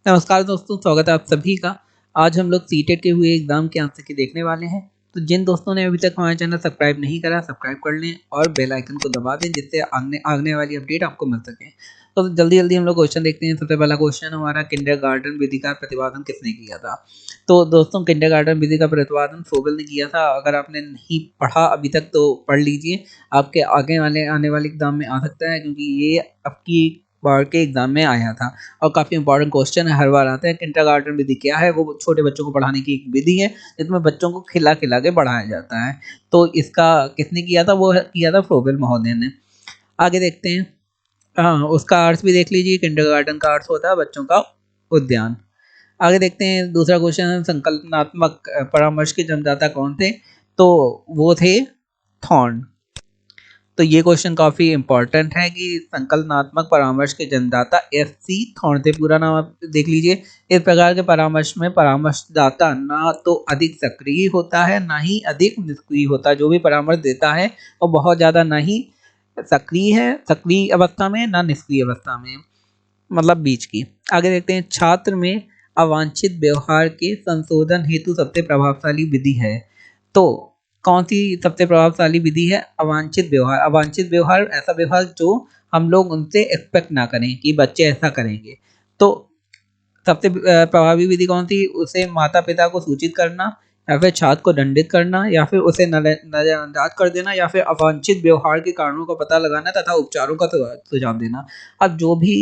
नमस्कार दोस्तों, स्वागत है आप सभी का। आज हम लोग सीटेट के हुए एग्जाम के आंसर की देखने वाले हैं। तो जिन दोस्तों ने अभी तक हमारा चैनल सब्सक्राइब नहीं करा, सब्सक्राइब कर लें और बेल आइकन को दबा दें, जिससे आगने आगने वाली अपडेट आपको मिल सके। तो जल्दी जल्दी हम लोग क्वेश्चन देखते हैं। सबसे पहला क्वेश्चन हमारा, किंडरगार्टन विधि का प्रतिपादन किसने किया था? तो दोस्तों, किंडरगार्टन विधि का प्रतिपादन फ्रोबेल ने किया था। अगर आपने नहीं पढ़ा अभी तक तो पढ़ लीजिए, आपके आने वाले एग्जाम में आ सकता है, क्योंकि ये आपकी बार के एग्जाम में आया था और काफ़ी इंपॉर्टेंट क्वेश्चन है, हर बार आता है। किंडरगार्टन विधि क्या है? वो छोटे बच्चों को पढ़ाने की एक विधि है जिसमें बच्चों को खिला खिला के बढ़ाया जाता है। तो इसका किसने किया था? वो किया था फ्रोबेल महोदय ने। आगे देखते हैं। हाँ, उसका अर्थ भी देख लीजिए। किंडरगार्टन का अर्थ होता है बच्चों का उद्यान। आगे देखते हैं। दूसरा क्वेश्चन है, संकल्पनात्मक परामर्श के जन्मदाता कौन थे? तो वो थे थॉर्न। तो ये क्वेश्चन काफ़ी इंपॉर्टेंट है कि संकल्पनात्मक परामर्श के जन्मदाता एफ.सी. थॉर्न थे। पूरा नाम आप देख लीजिए। इस प्रकार के परामर्श में परामर्शदाता ना तो अधिक सक्रिय होता है, ना ही अधिक निष्क्रिय होता है। जो भी परामर्श देता है वो बहुत ज़्यादा ना ही सक्रिय अवस्था में, ना निष्क्रिय अवस्था में, मतलब बीच की। आगे देखते हैं। छात्र में अवांछित व्यवहार के संशोधन हेतु सबसे प्रभावशाली विधि है। तो कौन सी सबसे प्रभावशाली विधि है? अवांछित व्यवहार। अवांछित व्यवहार ऐसा व्यवहार जो हम लोग उनसे एक्सपेक्ट ना करें कि बच्चे ऐसा करेंगे। तो सबसे प्रभावी विधि कौन सी? उसे माता पिता को सूचित करना, या फिर छात्र को दंडित करना, या फिर उसे नजरअंदाज कर देना, या फिर अवांछित व्यवहार के कारणों का पता लगाना तथा उपचारों का सुझाव देना। अब जो भी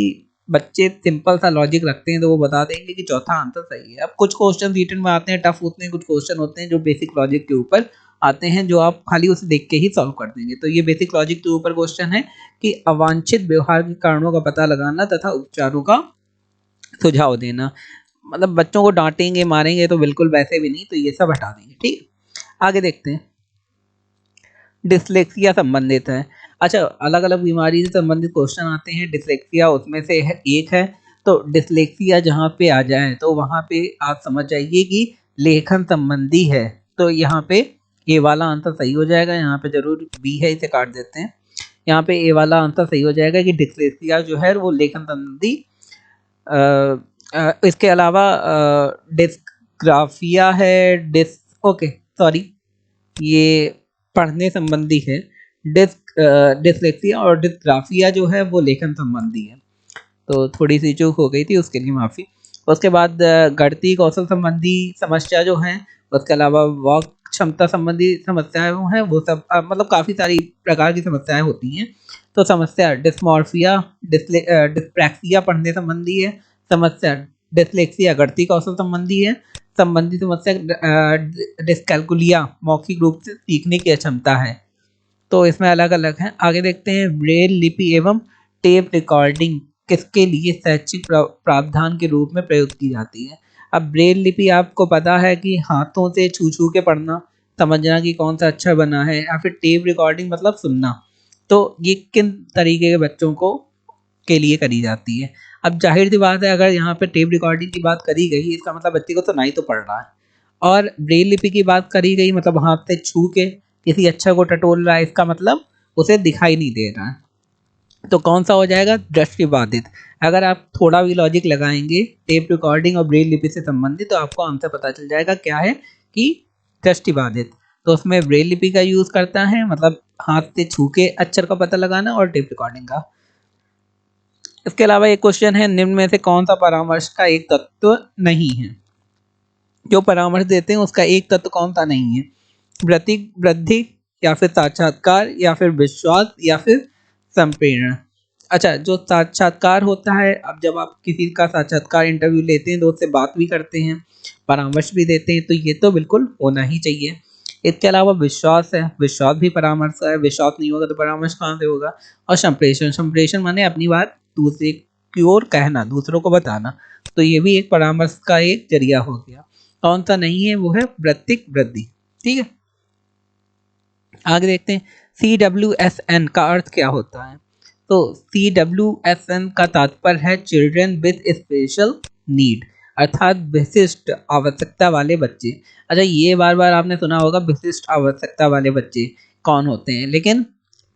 बच्चे सिंपल सा लॉजिक रखते हैं तो वो बता देंगे कि चौथा आंसर सही है। अब कुछ क्वेश्चन रिटन में आते हैं, टफ होते हैं, कुछ क्वेश्चन होते हैं जो बेसिक लॉजिक के ऊपर आते हैं, जो आप खाली उसे देख के ही सॉल्व कर देंगे। तो ये बेसिक लॉजिक के ऊपर क्वेश्चन है कि अवांछित व्यवहार के कारणों का पता लगाना तथा उपचारों का सुझाव देना। मतलब बच्चों को डांटेंगे मारेंगे तो बिल्कुल वैसे भी नहीं, तो ये सब हटा देंगे। ठीक है, आगे देखते हैं। डिसलेक्सिया संबंधित है। अच्छा, अलग अलग बीमारी से संबंधित क्वेश्चन आते हैं। डिसलेक्सिया उसमें से एक है। तो डिसलेक्सिया जहाँ पे आ जाए तो वहाँ पे आप समझ जाइए कि लेखन संबंधी है। तो यहाँ पे ए वाला आंसर सही हो जाएगा। यहाँ पे जरूर बी है, इसे काट देते हैं। यहाँ पे ए वाला आंसर सही हो जाएगा कि डिसलेक्सिया जो है वो लेखन संबंधी। इसके अलावा डिस्ग्राफिया है। ओके, सॉरी, ये पढ़ने संबंधी है। डिसलेक्सिया और डिस्ग्राफिया जो है वो लेखन संबंधी है। तो थोड़ी सी चूक हो गई थी, उसके लिए माफ़ी। उसके बाद गणितीय कौशल संबंधी समस्या जो है, उसके अलावा वाक क्षमता संबंधी समस्याएं हैं, वो सब मतलब काफ़ी सारी प्रकार की समस्याएं होती हैं। तो समस्या डिस्मॉर्फिया, डिस्प्रैक्सिया पढ़ने संबंधी है। समस्या डिसलेक्सिया गणितीय कौशल संबंधी है। संबंधित समस्या डिस्कैल्कुलिया मौखिक रूप से सीखने की अक्षमता है। तो इसमें अलग अलग हैं। आगे देखते हैं। ब्रेल लिपि एवं टेप रिकॉर्डिंग किसके लिए शैक्षिक प्रावधान के रूप में प्रयोग की जाती है? अब ब्रेल लिपि आपको पता है कि हाथों से छू छू के पढ़ना, समझना कि कौन सा अक्षर बना है, या फिर टेप रिकॉर्डिंग मतलब सुनना। तो ये किन तरीके के बच्चों को के लिए करी जाती है? अब जाहिर सी बात है, अगर यहाँ पे टेप रिकॉर्डिंग की बात करी गई, इसका मतलब बच्चे को सुनाई तो पड़ रहा है। और ब्रेल लिपि की बात करी गई, मतलब हाथ से छू के किसी अक्षर को टटोल रहा है, इसका मतलब उसे दिखाई नहीं दे रहा है। तो कौन सा हो जाएगा? दृष्टिबाधित। अगर आप थोड़ा भी लॉजिक लगाएंगे टेप रिकॉर्डिंग और ब्रेल लिपि से संबंधित, तो आपको आंसर पता चल जाएगा क्या है कि दृष्टिबाधित। तो उसमें ब्रेल लिपि का यूज करता है, मतलब हाथ से छू के अक्षर का पता लगाना, और टेप रिकॉर्डिंग का। इसके अलावा एक क्वेश्चन है, निम्न में से कौन सा परामर्श का एक तत्व नहीं है? जो परामर्श देते हैं उसका एक तत्व कौन सा नहीं है? वृद्धि, या फिर साक्षात्कार, या फिर विश्वास, या फिर संप्रेरण। अच्छा, जो साक्षात्कार होता है, अब जब आप किसी का साक्षात्कार इंटरव्यू लेते हैं तो उससे बात भी करते हैं, परामर्श भी देते हैं, तो ये तो बिल्कुल होना ही चाहिए। इसके अलावा विश्वास है, विश्वास भी परामर्श का है। विश्वास नहीं होगा तो परामर्श कहाँ से होगा? और संप्रेषण, संप्रेषण माने अपनी बात दूसरे की ओर कहना, दूसरों को बताना। तो ये भी एक परामर्श का एक जरिया हो गया। कौन सा नहीं है? वो है वृत्तिक वृद्धि। ठीक है, आगे देखते हैं। CWSN का अर्थ क्या होता है? तो CWSN का तात्पर्य है चिल्ड्रन विद स्पेशल नीड, अर्थात विशिष्ट आवश्यकता वाले बच्चे। अच्छा, ये बार बार आपने सुना होगा विशिष्ट आवश्यकता वाले बच्चे कौन होते हैं, लेकिन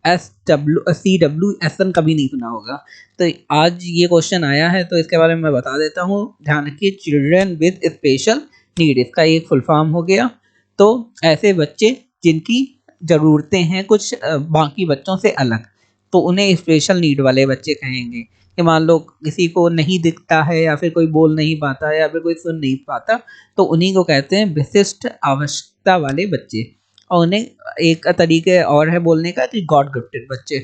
CWSN कभी नहीं सुना होगा। तो आज ये क्वेश्चन आया है तो इसके बारे में मैं बता देता हूँ। ध्यान रखिए, चिल्ड्रन विद स्पेशल नीड, इसका एक फुल फॉर्म हो गया। तो ऐसे बच्चे जिनकी ज़रूरतें हैं कुछ बाकी बच्चों से अलग, तो उन्हें स्पेशल नीड वाले बच्चे कहेंगे। कि मान लो किसी को नहीं दिखता है या फिर कोई बोल नहीं पाता है या फिर कोई सुन नहीं पाता, तो उन्हीं को कहते हैं विशिष्ट आवश्यकता वाले बच्चे। और उन्हें एक तरीके और है बोलने का कि गॉड गिफ्टेड बच्चे,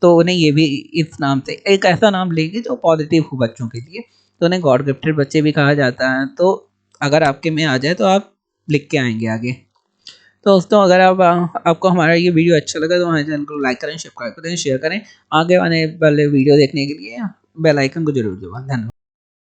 तो उन्हें ये भी इस नाम से एक ऐसा नाम लेंगे जो पॉजिटिव हो बच्चों के लिए, तो उन्हें गॉड गिफ्टेड बच्चे भी कहा जाता है। तो अगर आपके में आ जाए तो आप लिख के आएंगे आगे। तो दोस्तों अगर आपको हमारा ये वीडियो अच्छा लगा तो हमारे चैनल को लाइक करें, सब्सक्राइब करें, शेयर करें। आगे आने वाले वीडियो देखने के लिए बेल आइकन को जरूर दबाएं। धन्यवाद।